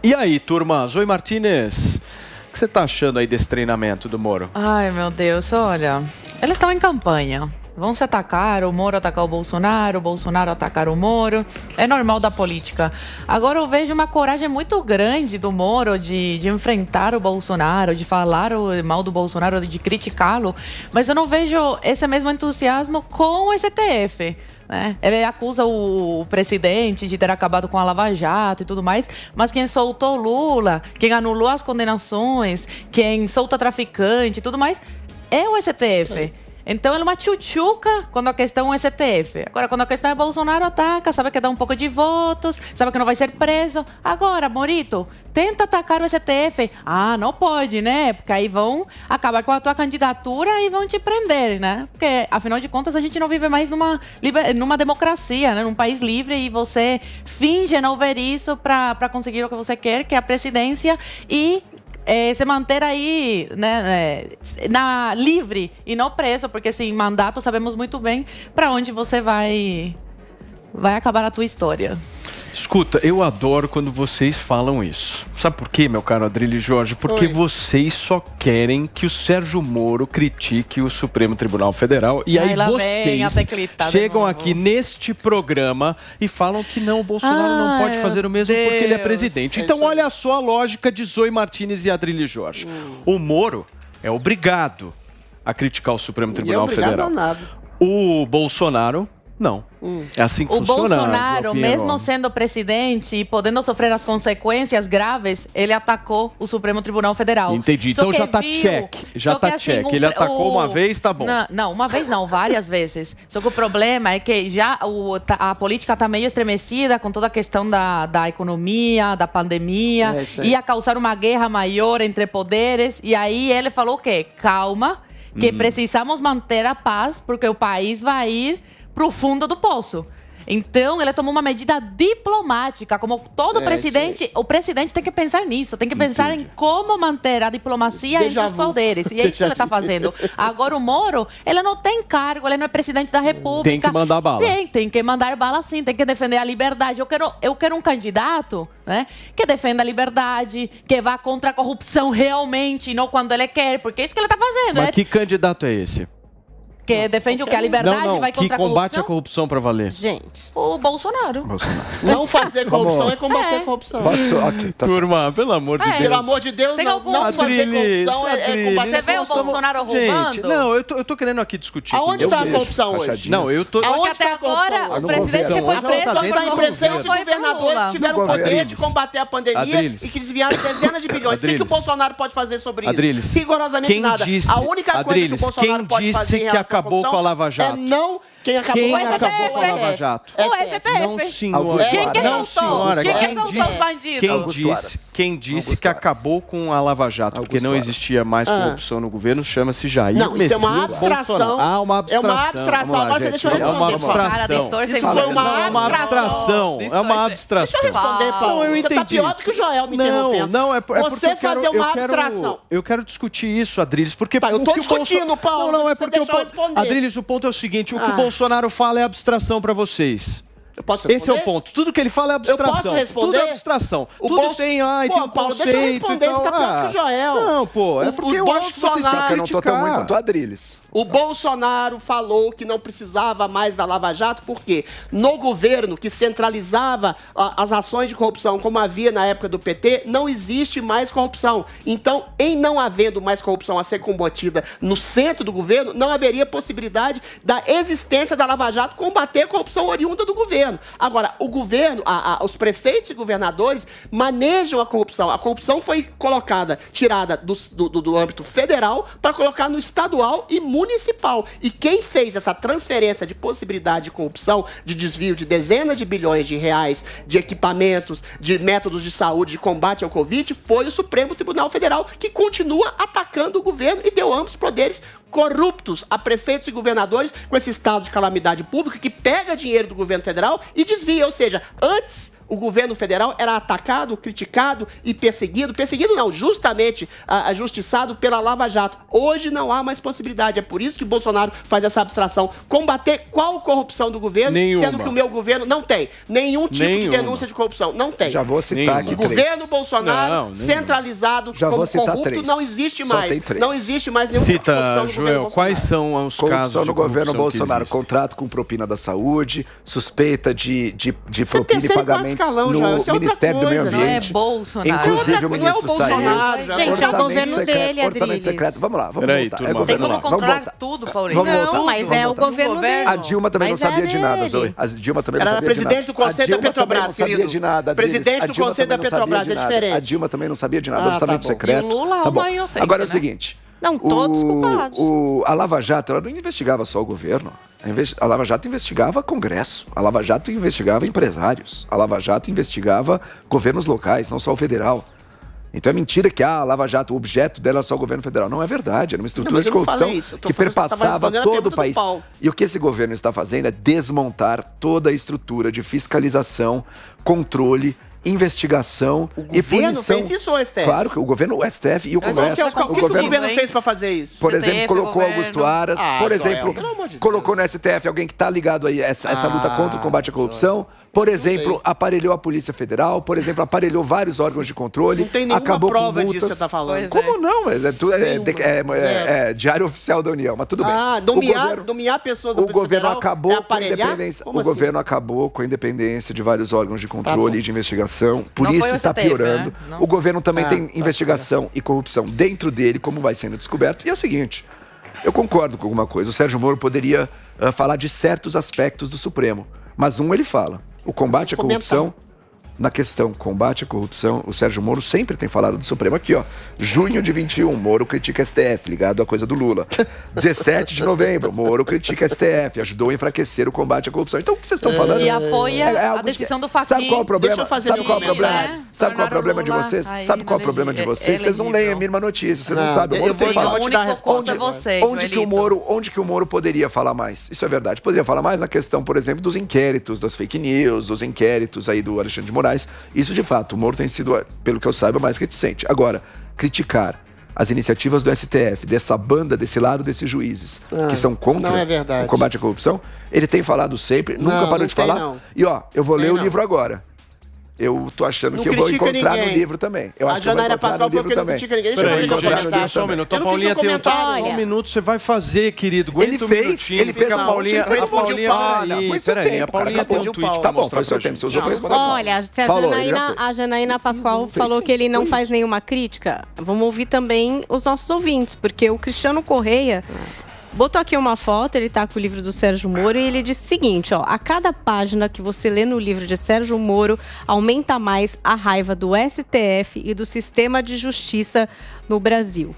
E aí, turma? Zoe Martinez, o que você tá achando aí desse treinamento do Moro? Ai, meu Deus, olha, eles estão em campanha. Vão se atacar, o Moro atacar o Bolsonaro atacar o Moro. É normal da política. Agora eu vejo uma coragem muito grande do Moro de enfrentar o Bolsonaro, de falar mal do Bolsonaro, de criticá-lo. Mas eu não vejo esse mesmo entusiasmo com o STF. Né? Ele acusa o presidente de ter acabado com a Lava Jato e tudo mais, mas quem soltou Lula, quem anulou as condenações, quem solta traficante e tudo mais, é o STF. Então, ele é uma tchutchuca quando a questão é STF. Agora, quando a questão é Bolsonaro, ataca, sabe que dá um pouco de votos, sabe que não vai ser preso. Agora, Morito, tenta atacar o STF. Ah, não pode, né? Porque aí vão acabar com a tua candidatura e vão te prender, né? Porque, afinal de contas, a gente não vive mais numa democracia, né? Num país livre e você finge não ver isso para conseguir o que você quer, que é a presidência e... se manter aí, né, livre e não preso, porque assim, mandato sabemos muito bem para onde você vai acabar a tua história. Escuta, eu adoro quando vocês falam isso. Sabe por quê, meu caro Adrilho e Jorge? Porque vocês só querem que o Sérgio Moro critique o Supremo Tribunal Federal. E aí vocês chegam aqui neste programa e falam que não, o Bolsonaro não pode fazer o mesmo porque ele é presidente. Então olha só a lógica de Zoe Martinez e Adrilho e Jorge. O Moro é obrigado a criticar o Supremo Tribunal Federal. O Bolsonaro... não. É assim que funciona. O Bolsonaro, mesmo sendo presidente e podendo sofrer as consequências graves, ele atacou o Supremo Tribunal Federal. Entendi. Então já tá check. Já tá check. Ele atacou uma vez, tá bom. Não, uma vez não, várias vezes. Só que o problema é que já a política tá meio estremecida com toda a questão da economia, da pandemia. Ia causar uma guerra maior entre poderes. E aí ele falou o quê? Calma, que precisamos manter a paz, porque o país vai ir pro fundo do poço. Então, ele tomou uma medida diplomática, como todo presidente, o presidente tem que pensar nisso, tem que pensar em como manter a diplomacia entre os poderes. E é isso que ele está fazendo. Agora, o Moro, ele não tem cargo, ele não é presidente da República. Tem que mandar bala. Tem que mandar bala sim, tem que defender a liberdade. Eu quero um candidato, né, que defenda a liberdade, que vá contra a corrupção realmente, não quando ele quer, porque é isso que ele está fazendo. Mas que candidato é esse? Que defende o que? A liberdade vai contra a corrupção? Que combate a corrupção pra valer. Gente, o Bolsonaro. Não fazer corrupção é combater a corrupção. Turma, pelo amor de Deus. Pelo amor de Deus, não fazer corrupção é combater. Você vê o Bolsonaro roubando? Gente, não, eu tô querendo aqui discutir. Aonde está a corrupção hoje? Não, eu tô... Porque até agora, o presidente que foi preso... Só está em prefeitos e governadores que tiveram o poder de combater a pandemia e que desviaram dezenas de bilhões. O que o Bolsonaro pode fazer sobre isso? Rigorosamente nada. A única coisa que o Bolsonaro pode fazer em relação à corrupção com a Lava Jato. É não quem acabou com a Lava Jato. O STF. Não, senhora. Quem soltou? Quem soltou os bandidos? Quem disse que acabou com a Lava Jato, porque não existia mais corrupção no governo, chama-se Jair Messias Bolsonaro. Não, isso é uma abstração. Uma abstração. É uma abstração. Agora você deixa eu responder. É uma abstração. Isso foi uma abstração. É uma abstração. Deixa eu responder, Paulo. Não, eu entendi. Você tá pior do que o Joel me interrompendo. Não, é porque você fazer uma abstração. Eu quero discutir isso, Adriles, porque... Eu tô discutindo, Paulo. Não, é porque... Adriles, o ponto é o seguinte, o que o Bolsonaro fala é abstração pra vocês. Eu posso responder? Esse é o ponto. Tudo que ele fala é abstração. Eu posso responder? Tudo é abstração. Tudo tem, tem um Paulo, conceito. Deixa eu responder, você tá pior que o Joel. Não, pô, é porque eu acho que vocês têm que criticar. Eu não tô tão ruim quanto o Adriles. O Bolsonaro falou que não precisava mais da Lava Jato, porque no governo que centralizava as ações de corrupção, como havia na época do PT, não existe mais corrupção. Então, em não havendo mais corrupção a ser combatida no centro do governo, não haveria possibilidade da existência da Lava Jato combater a corrupção oriunda do governo. Agora, o governo, os prefeitos e governadores manejam a corrupção. A corrupção foi tirada do âmbito federal para colocar no estadual e municipal. E quem fez essa transferência de possibilidade de corrupção, de desvio de dezenas de bilhões de reais, de equipamentos, de métodos de saúde, de combate ao Covid, foi o Supremo Tribunal Federal, que continua atacando o governo e deu amplos poderes corruptos a prefeitos e governadores com esse estado de calamidade pública que pega dinheiro do governo federal e desvia. Ou seja, antes o governo federal era atacado, criticado e perseguido. Perseguido não, justamente justiçado pela Lava Jato. Hoje não há mais possibilidade. É por isso que Bolsonaro faz essa abstração. Combater qual corrupção do governo, sendo que o meu governo não tem nenhum tipo de denúncia de corrupção. Não tem. Já vou citar aqui o governo Bolsonaro, centralizado, como corrupto, não existe mais. Não existe mais nenhuma corrupção no governo Bolsonaro. Quais são os casos no governo Bolsonaro? Contrato com propina da saúde, suspeita de propina e pagamentos no Ministério do Meio Ambiente. É Bolsonaro. Inclusive o ministro saiu. Gente, é o governo dele, Orçamento secreto. Vamos lá, vamos voltar. Tem como controlar tudo, Paulinho. Não, mas é o governo dele. A Dilma também não sabia de nada, Zoe. A Dilma também não sabia de nada. Era presidente do Conselho da Petrobras, querido. Presidente do Conselho da Petrobras, é diferente. A Dilma também não sabia de nada. Orçamento secreto. E o Lula é uma inocente, Agora é o seguinte. Não, todos culpados. A Lava Jato, ela não investigava só o governo. A Lava Jato investigava Congresso. A Lava Jato investigava empresários. A Lava Jato investigava governos locais, não só o federal. Então é mentira que a Lava Jato, o objeto dela é só o governo federal. Não é verdade. Era uma estrutura de corrupção que perpassava todo o país. E o que esse governo está fazendo é desmontar toda a estrutura de fiscalização, controle, investigação e punição. O governo fez isso, o STF? Claro que o governo, o STF e o Congresso. O que o governo fez para fazer isso? Por exemplo, colocou Augusto Aras, por exemplo, colocou no STF alguém que está ligado aí a essa luta contra o combate à corrupção. Por exemplo, aparelhou a Polícia Federal, por exemplo, aparelhou vários órgãos de controle. Não tem nenhuma prova disso que você está falando. Como não? É Diário Oficial da União, mas tudo bem. Nomear pessoas do O governo acabou com a independência. O governo acabou com a independência de vários órgãos de controle e de investigação. Por isso está piorando. O governo também tem investigação e corrupção dentro dele, como vai sendo descoberto. E é o seguinte, eu concordo com alguma coisa. O Sérgio Moro poderia falar de certos aspectos do Supremo. Mas ele fala. O combate à corrupção, na questão combate à corrupção, o Sérgio Moro sempre tem falado do Supremo. Aqui, ó, junho de 21, Moro critica STF, ligado à coisa do Lula. 17 de novembro, Moro critica STF, ajudou a enfraquecer o combate à corrupção. Então, o que vocês estão falando? E apoia a decisão do Fachin. Sabe qual é o problema? Sabe qual é o problema? Sabe qual é o problema de vocês? Sabe qual é o problema de vocês? Vocês não leem a mínima notícia, vocês não sabem. Eu vou te dar a resposta. Onde que o Moro poderia falar mais? Isso é verdade. Poderia falar mais na questão, por exemplo, dos inquéritos, das fake news, dos inquéritos aí do Alexandre de Moraes. Isso, de fato, o Moro tem sido, pelo que eu saiba, mais reticente. Agora, criticar as iniciativas do STF, dessa banda, desse lado desses juízes, que são contra o combate à corrupção, ele tem falado sempre, nunca parou de falar. Não. E, ó, eu vou ler o livro agora. Eu tô achando que eu vou encontrar no livro também. Eu acho que eu vou encontrar no livro também. Só um minuto. A Paulinha tem um minuto, você vai fazer, querido. Aguenta ele fez a Paulinha. A Paulinha tem um tweet. Tá bom, foi o seu tempo. Você usou pra responder. Olha, se a Janaína Pascoal falou que ele não faz nenhuma crítica, vamos ouvir também os nossos ouvintes, porque o Cristiano Correia botou aqui uma foto, ele tá com o livro do Sérgio Moro e ele disse o seguinte, ó: a cada página que você lê no livro de Sérgio Moro, aumenta mais a raiva do STF e do sistema de justiça no Brasil.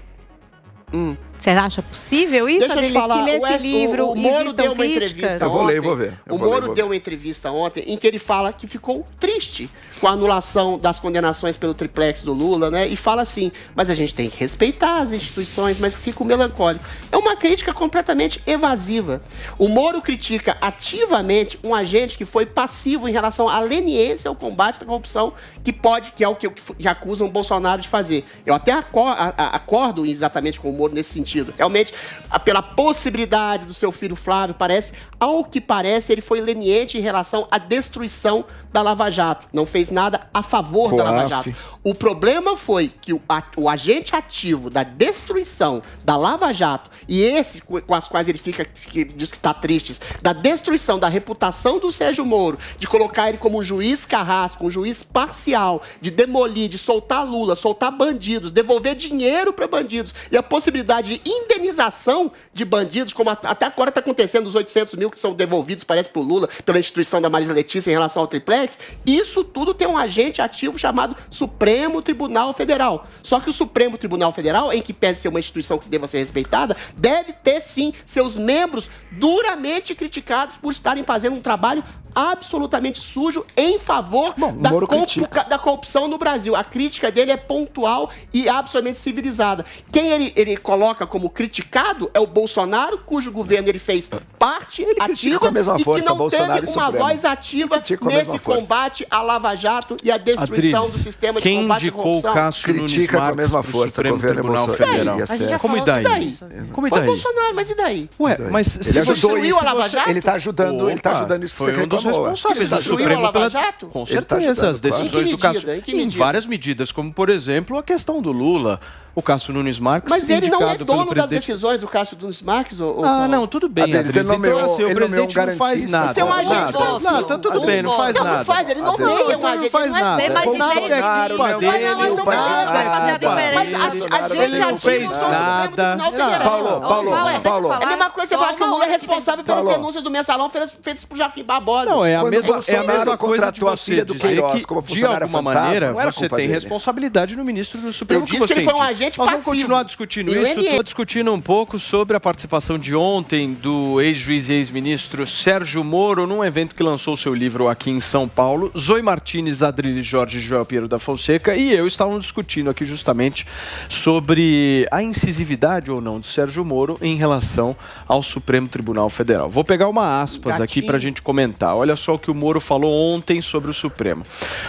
Você acha possível isso? Deixa eu te falar, que nesse livro o Moro deu uma entrevista ontem. Vou ver. O Moro deu uma entrevista ontem em que ele fala que ficou triste com a anulação das condenações pelo triplex do Lula, né? E fala assim, mas a gente tem que respeitar as instituições, mas fica melancólico. É uma crítica completamente evasiva. O Moro critica ativamente um agente que foi passivo em relação à leniência ao combate à corrupção, que é o que acusam o Bolsonaro de fazer. Eu até acordo exatamente com o Moro nesse sentido. Realmente, pela possibilidade do seu filho Flávio, ao que parece, ele foi leniente em relação à destruição da Lava Jato. Não fez nada a favor da Lava Jato. O problema foi que o agente ativo da destruição da Lava Jato, e esse com as quais ele diz que está triste, da destruição da reputação do Sérgio Moro, de colocar ele como um juiz carrasco, um juiz parcial, de demolir, de soltar Lula, soltar bandidos, devolver dinheiro para bandidos, e a possibilidade de indenização de bandidos, como até agora está acontecendo, os 800 mil que são devolvidos, parece, para o Lula, pela instituição da Marisa Letícia em relação ao triplex, isso tudo tem um agente ativo chamado Supremo Tribunal Federal. Só que o Supremo Tribunal Federal, em que pese ser uma instituição que deva ser respeitada, deve ter, sim, seus membros duramente criticados por estarem fazendo um trabalho absolutamente sujo em favor da corrupção no Brasil. A crítica dele é pontual e absolutamente civilizada. Quem ele coloca coloca como criticado é o Bolsonaro, cujo governo ele fez parte ativa e que não teve uma voz ativa nesse combate à Lava Jato e à destruição do sistema de combate à corrupção. Quem indicou o Cássio Nunes Marques para o Supremo Tribunal Federal? Como e daí? Como e daí? Foi o Bolsonaro, mas e daí? Ué, mas se ele destruiu a Lava Jato? Ele está ajudando isso que você reclamou. Foi um dos responsáveis do Supremo pela... Com certeza, as decisões do Cássio. Em várias medidas, como, por exemplo, a questão do Lula. O Cássio Nunes Marques, mas ele não é dono das decisões do Cássio Nunes Marques? Não, tudo bem, Adriles. Então, assim, o presidente não faz nada. Você é um agente passivo. Não, tá tudo bem, não faz nada. Não faz, ele nomeia um agente. Não faz nada. Tem mais de 10 Ele não fez nada. Paulo. É a mesma coisa você falar que o Lula é responsável pelas denúncias do Mensalão feitas por Joaquim Barbosa. Não, é a mesma coisa de você dizer que, de alguma maneira, você tem responsabilidade no ministro do Supremo que você indica. Nós vamos continuar discutindo isso. Estou discutindo um pouco sobre a participação de ontem do ex-juiz e ex-ministro Sérgio Moro num evento que lançou seu livro aqui em São Paulo. Zoe Martins, Adriles Jorge e Joel Pinheiro da Fonseca e eu estávamos discutindo aqui justamente sobre a incisividade ou não de Sérgio Moro em relação ao Supremo Tribunal Federal. Vou pegar uma aspas aqui para a gente comentar. Olha só o que o Moro falou ontem sobre o Supremo.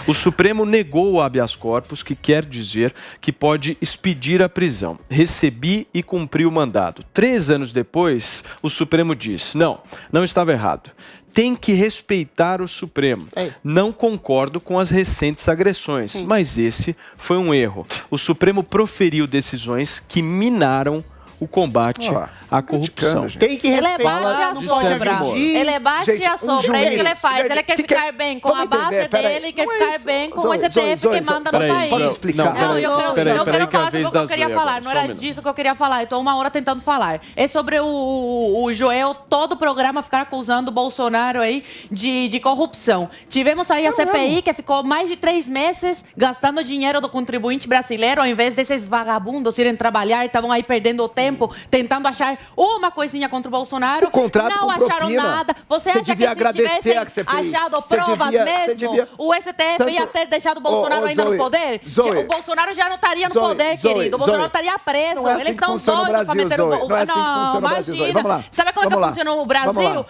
O Supremo negou o habeas corpus, que quer dizer que pode expedir a prisão. Recebi e cumpri o mandado. 3 anos depois, o Supremo diz, não estava errado. Tem que respeitar o Supremo. Não concordo com as recentes agressões, mas esse foi um erro. O Supremo proferiu decisões que minaram o combate à corrupção. Tem que respeitar, não pode agredir. Ele bate a sombra, é isso que ele faz. Ele quer ficar bem com a base dele, quer ficar bem com o STF que manda no país. Posso explicar? Eu quero falar sobre o que eu queria falar. Não era disso que eu queria falar. Eu estou 1 hora tentando falar. É sobre o Joel, todo o programa ficar acusando o Bolsonaro aí de corrupção. Tivemos aí a CPI, que ficou mais de 3 meses gastando dinheiro do contribuinte brasileiro, ao invés desses vagabundos irem trabalhar e estavam aí perdendo o tempo, tentando achar uma coisinha contra o Bolsonaro. O contrato não acharam nada. Você acha que se tivessem achado provas mesmo, o STF ia ter deixado o Bolsonaro ainda no poder? O Bolsonaro já não estaria no poder, querido. O Bolsonaro estaria preso. Eles estão doidos para meter o... Não, imagina. Sabe como é que funciona o Brasil?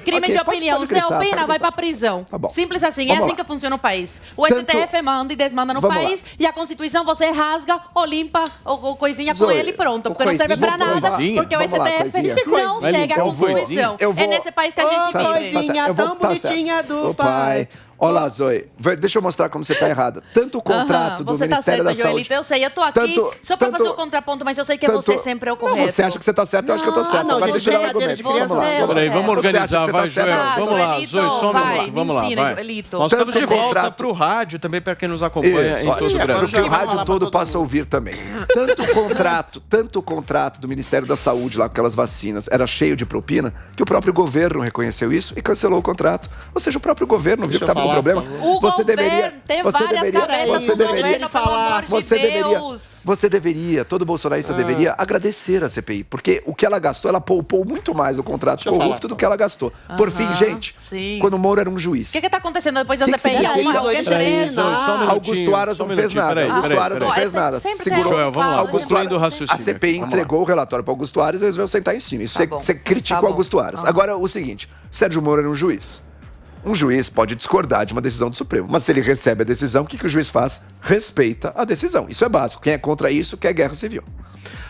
Crime de opinião. Você opina, vai para prisão. Simples assim. É assim que funciona o país. O STF manda e desmanda no país e a Constituição você rasga ou limpa ou coisinha com ele e pronto. Porque não serve pra nada, porque o STF não segue a Constituição. É nesse país que a gente vive. Coisinha tão bonitinha do pai. Olá, Zoe. Deixa eu mostrar como você está errada. Tanto o contrato do Ministério da Saúde... Joelito, eu sei, eu tô aqui só para fazer o contraponto, mas eu sei que você sempre é o correto. Você acha que você está certo, eu acho que eu estou certo. Agora deixa eu dar um argumento. Peraí, vamos organizar, vai, Joel. Vamos lá, Zoe, só um minuto. Vamos lá, vai. Nós estamos de volta para o rádio também, para quem nos acompanha em todo o Brasil. Porque o rádio todo passa a ouvir também. Tanto o contrato do Ministério da Saúde lá com aquelas vacinas era cheio de propina, que o próprio governo reconheceu isso e cancelou o contrato. Ou seja, o próprio governo viu que estava com problema. O governo tem várias cabeças no governo, pelo amor de Deus. Você deveria, todo bolsonarista deveria agradecer a CPI, porque o que ela gastou, ela poupou muito mais o contrato corrupto do que ela gastou. Por fim, gente, quando o Moro era um juiz. O que está acontecendo depois da CPI? Alguém preso? Augusto Aras não fez nada. Augusto Aras não fez nada. Segurou. Vamos lá, Augusto do raciocínio. A CPI entregou o relatório para Augusto Aras e eles vão sentar em cima. Isso você critica o Augusto Aras. Agora, o seguinte, Sérgio Moro era um juiz. Um juiz pode discordar de uma decisão do Supremo, mas se ele recebe a decisão, o que o juiz faz? Respeita a decisão. Isso é básico. Quem é contra isso quer guerra civil.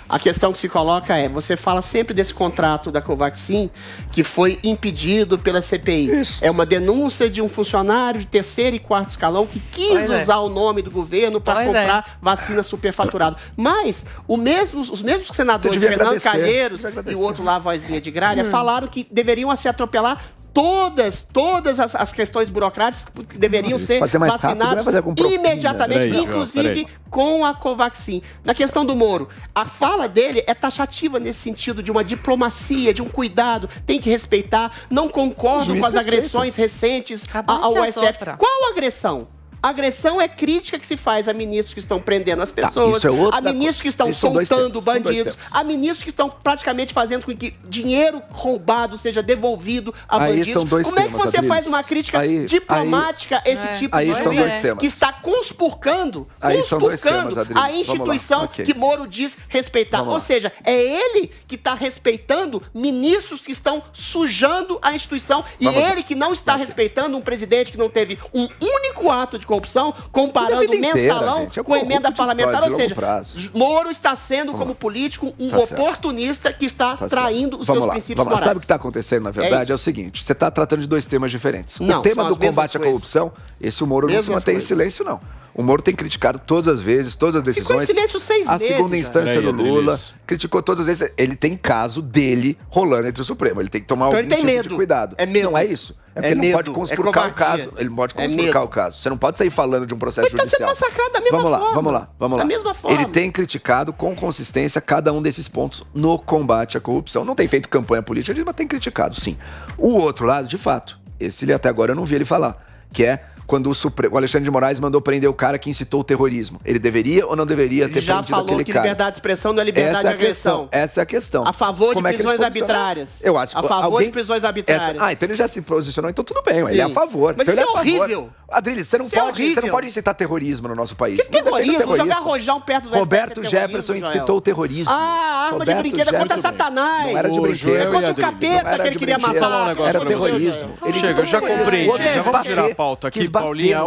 A questão que se coloca é, você fala sempre desse contrato da Covaxin que foi impedido pela CPI. Isso. É uma denúncia de um funcionário de 3º e 4º escalão que quis usar o nome do governo para comprar vacina superfaturada. Mas os mesmos senadores, Renan Calheiros e o outro lá, a vozinha de gralha, falaram que deveriam se atropelar todas as questões burocráticas que deveriam ser vacinadas imediatamente, inclusive com a Covaxin. Na questão do Moro, a fala dele é taxativa nesse sentido de uma diplomacia, de um cuidado, tem que respeitar, não concordo com as agressões recentes ao STF. Qual agressão? Agressão é crítica que se faz a ministros que estão prendendo as pessoas, a ministros que estão soltando bandidos, a ministros que estão praticamente fazendo com que dinheiro roubado seja devolvido a bandidos. Como é que você faz uma crítica diplomática a esse tipo de juiz que está conspurcando a instituição que Moro diz respeitar? Ou seja, é ele que está respeitando ministros que estão sujando a instituição e ele que não está respeitando um presidente que não teve um único ato de corrupção, comparando o mensalão com a emenda parlamentar. Ou seja, Moro está sendo, como político, um oportunista que está traindo os seus princípios morais. Sabe o que está acontecendo, na verdade? É o seguinte, você está tratando de dois temas diferentes. O tema do combate à corrupção, esse o Moro não se mantém em silêncio, não. O Moro tem criticado todas as vezes, todas as decisões. Ficou em silêncio 6 meses. A segunda instância do Lula criticou todas as vezes. Ele tem caso dele rolando entre o Supremo. Ele tem que tomar algum tipo de cuidado. É medo. Não é isso. É porque ele não pode conspurcar o caso. Ele não pode conspurcar o caso. Você não pode sair falando de um processo judicial. Ele está sendo massacrado da mesma forma. Vamos lá. Da mesma forma. Ele tem criticado com consistência cada um desses pontos no combate à corrupção. Não tem feito campanha política, mas tem criticado, sim. O outro lado, de fato, esse até agora eu não vi ele falar, que é quando o Alexandre de Moraes mandou prender o cara que incitou o terrorismo. Ele deveria ou não deveria ter prendido aquele cara? Já falou que liberdade de expressão não é liberdade de agressão. Essa é a questão. A favor de prisões arbitrárias. Eu acho que a favor de prisões arbitrárias. Então ele já se posicionou, então tudo bem. Ele é a favor. Mas então isso é horrível. Adriles, você não pode incitar terrorismo no nosso país. Que terrorismo? Jogar rojão perto do Roberto Jefferson incitou o terrorismo. Arma de brinquedo contra Satanás. Não era de brinquedo. É contra o capeta que ele queria matar. Era terrorismo. Chega, eu já compreendi. Já vamos tirar a pauta aqui, Paulinha.